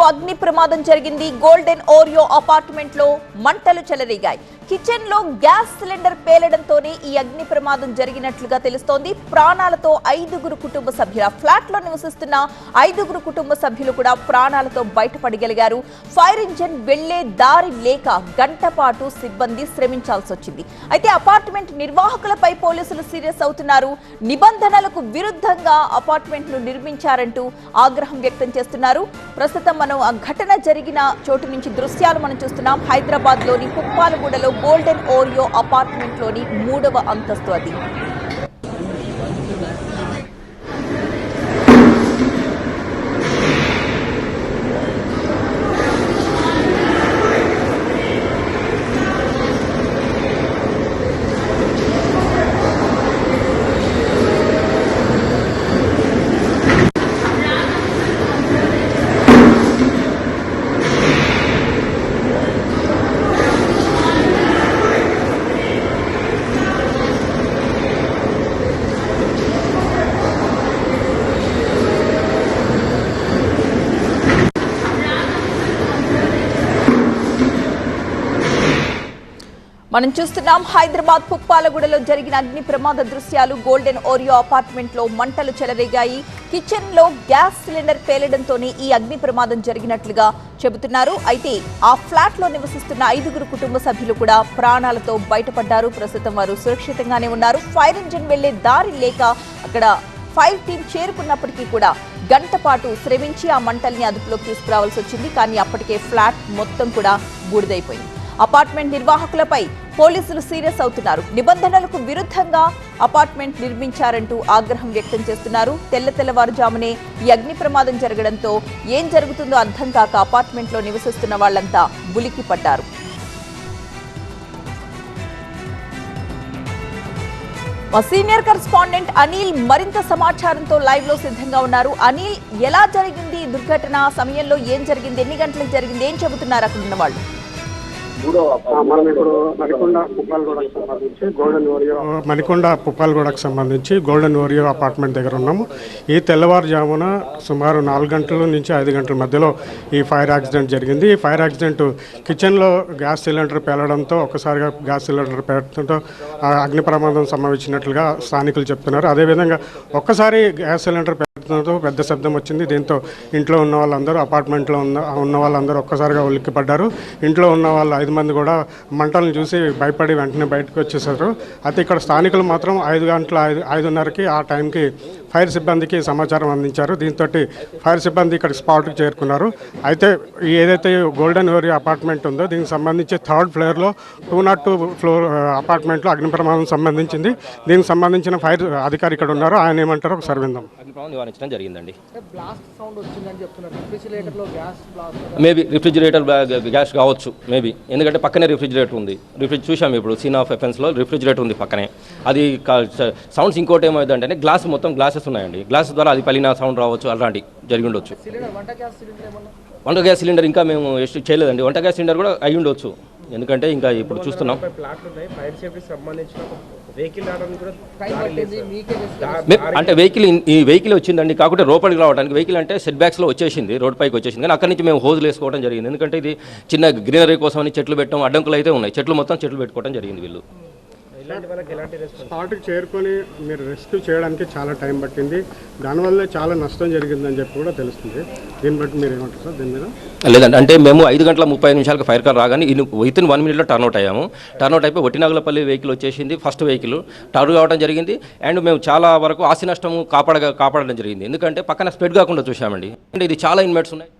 అగ్ని ప్రమాదం జరిగింది. గోల్డెన్ ఓరియో అపార్ట్మెంట్ లో మంటలు చెలరేగాయి. కిచెన్ లో గ్యాస్ సిలిండర్ పేలడంతోనే ఈ అగ్ని ప్రమాదం జరిగినట్లుగా తెలుస్తోంది. ప్రాణాలతో 5గురు కుటుంబ సభ్యుల ఫ్లాట్ లో నివసిస్తున్న 5గురు కుటుంబ సభ్యులు కూడా ప్రాణాలతో బయటపడగలిగారు. ఫైర్ ఇంజిన్ వెళ్లే దారి లేక గంట పాటు సిబ్బంది శ్రమించాల్సి వచ్చింది. అయితే అపార్ట్మెంట్ నిర్వాహకులపై పోలీసులు సీరియస్ అవుతున్నారు. నిబంధనలకు విరుద్ధంగా అపార్ట్మెంట్ ను నిర్మించారంటూ ఆగ్రహం వ్యక్తం చేస్తున్నారు. ప్రస్తుతం మనం ఆ ఘటన జరిగిన చోటు నుంచి దృశ్యాలు మనం చూస్తున్నాం. హైదరాబాద్ లోని పుప్పాలగూడలో గోల్డెన్ ఓరియో అపార్ట్మెంట్ లోని 3వ అంతస్తు అది. మనం చూస్తున్నాం హైదరాబాద్ పుప్పాలగూడలో జరిగిన అగ్ని ప్రమాద దృశ్యాలు. గోల్డెన్ ఓరియో అపార్ట్మెంట్ లో మంటలు చెలరేగాయి. కిచెన్ లో గ్యాస్ సిలిండర్ పేలడంతోనే ఈ అగ్ని ప్రమాదం జరిగినట్లుగా చెబుతున్నారు. అయితే ఆ ఫ్లాట్ లో నివసిస్తున్న 5గురు కుటుంబ సభ్యులు కూడా ప్రాణాలతో బయటపడ్డారు. ప్రస్తుతం వారు సురక్షితంగానే ఉన్నారు. ఫైర్ ఇంజిన్ వెళ్లే దారి లేక అక్కడ ఫైర్ టీం చేరుకున్నప్పటికీ కూడా గంట పాటు శ్రమించి ఆ మంటల్ని అదుపులోకి తీసుకురావాల్సి వచ్చింది. కానీ అప్పటికే ఫ్లాట్ మొత్తం కూడా బూడిదైపోయింది. అపార్ట్మెంట్ నిర్వాహకులపై పోలీసులు సీరియస్ అవుతున్నారు. నిబంధనలకు విరుద్ధంగా అపార్ట్మెంట్ నిర్మించారంటూ ఆగ్రహం వ్యక్తం చేస్తున్నారు. తెల్లవారుజామునే ఈ అగ్ని ప్రమాదం జరగడంతో ఏం జరుగుతుందో అర్థం కాక అపార్ట్మెంట్ లో నివసిస్తున్న వాళ్లంతా ఉలిక్కి పడ్డారు. మా సీనియర్ కరెస్పాండెంట్ అనిల్ మరింత సమాచారంతో లైవ్ లో సిద్ధంగా ఉన్నారు. అనిల్, ఎలా జరిగింది దుర్ఘటన? సమయంలో ఏం జరిగింది? ఎన్ని గంటలకు జరిగింది? ఏం చెబుతున్నారు అక్కడ ఉన్న వాళ్ళు? మణికొండ పుప్పాలగూడకు సంబంధించి గోల్డెన్ ఓరియో అపార్ట్మెంట్ దగ్గర ఉన్నాము. ఈ తెల్లవారుజామున సుమారు 4 గంటల నుంచి 5 గంటల మధ్యలో ఈ ఫైర్ యాక్సిడెంట్ జరిగింది. ఈ ఫైర్ యాక్సిడెంట్ కిచెన్లో గ్యాస్ సిలిండర్ పేలడంతో ఒక్కసారిగా గ్యాస్ సిలిండర్ పేలడంతో అగ్ని ప్రమాదం సంభవించినట్లుగా స్థానికులు చెప్తున్నారు. అదేవిధంగా ఒక్కసారి గ్యాస్ సిలిండర్ పేలడంతో పెద్ద శబ్దం వచ్చింది. దీంతో ఇంట్లో ఉన్న వాళ్ళందరూ, అపార్ట్మెంట్లో ఉన్న వాళ్ళందరూ ఒక్కసారిగా ఉలిక్కిపడ్డారు. ఇంట్లో ఉన్న వాళ్ళు 5 మంది కూడా మంటలను చూసి భయపడి వెంటనే బయటకు వచ్చేసారు. అయితే ఇక్కడ స్థానికులు మాత్రం 5:30కి ఆ టైంకి ఫైర్ సిబ్బందికి సమాచారం అందించారు. దీంతో ఫైర్ సిబ్బంది ఇక్కడ స్పాట్కి చేరుకున్నారు. అయితే ఏదైతే గోల్డెన్ ఓరియో అపార్ట్మెంట్ ఉందో దీనికి సంబంధించి 3rd ఫ్లోర్లో 202 ఫ్లోర్ అపార్ట్మెంట్లో అగ్ని ప్రమాదం సంబంధించింది. దీనికి సంబంధించిన ఫైర్ అధికారి ఇక్కడ ఉన్నారు. ఆయన ఏమంటారో ఒకసారి విందాం. నివారించడం జరిగిందండి. మేబీ రిఫ్రిజిరేటర్ గ్యాస్ కావచ్చు, మేబీ, ఎందుకంటే పక్కనే రిఫ్రిజిరేటర్ ఉంది. చూసాము ఇప్పుడు సీన్ ఆఫ్ ఎఫెన్స్లో రిఫ్రిజిరేటర్ ఉంది పక్కనే. అది సౌండ్స్ ఇంకోటి ఏమైందంటే గ్లాసెస్ ఉన్నాయండి. గ్లాస్ ద్వారా అది పలిన సౌండ్ రావచ్చు, అలాంటి జరిగి ఉండొచ్చు. వంట గ్యాస్ సిలిండర్ ఇంకా మేము ఎస్ట్ చేయలేదండి. వంట గ్యాస్ సిలిండర్ కూడా అయి ఉండొచ్చు, ఎందుకంటే ఇంకా ఇప్పుడు చూస్తున్నాం. అంటే ఈ వెహికల్ వచ్చిందండి, కాకపోతే లోపలికి రావడానికి వెహికల్ అంటే సెట్ బ్యాక్స్లో వచ్చేసింది, రోడ్ పైకి వచ్చేసింది. కానీ అక్కడి నుంచి మేము హోజులు వేసుకోవడం జరిగింది. ఎందుకంటే ఇది చిన్న గ్రీనరీ కోసం అని చెట్లు పెట్టడం, అడ్డంకులు అయితే ఉన్నాయి. చెట్లు పెట్టుకోవడం జరిగింది. వీళ్ళు స్పాట్కి చేరుకొని మీరు రెస్క్యూ చేయడానికి చాలా టైం పట్టింది. దానివల్ల చాలా నష్టం జరిగిందని చెప్పి కూడా తెలుస్తుంది. దీన్ని బట్టి మీరు ఏమంటారు సార్ దీని మీద? లేదండి, అంటే మేము 5:35 ఫైర్ కార్ రాగానే వితిన్ 1 మినిట్లో టర్న్అవుట్ అయ్యాము. టర్న్అవుట్ అయిపోయి ఒట్టినాగులపల్లి వెహికల్ వచ్చేసింది. ఫస్ట్ వెహికల్ టర్న్ కావడం జరిగింది. అండ్ మేము చాలా వరకు ఆస్తి నష్టం కాపాడడం జరిగింది. ఎందుకంటే పక్కన స్ప్రెడ్ కాకుండా చూసామండి. అంటే ఇది చాలా ఇన్మేట్స్ ఉన్నాయి.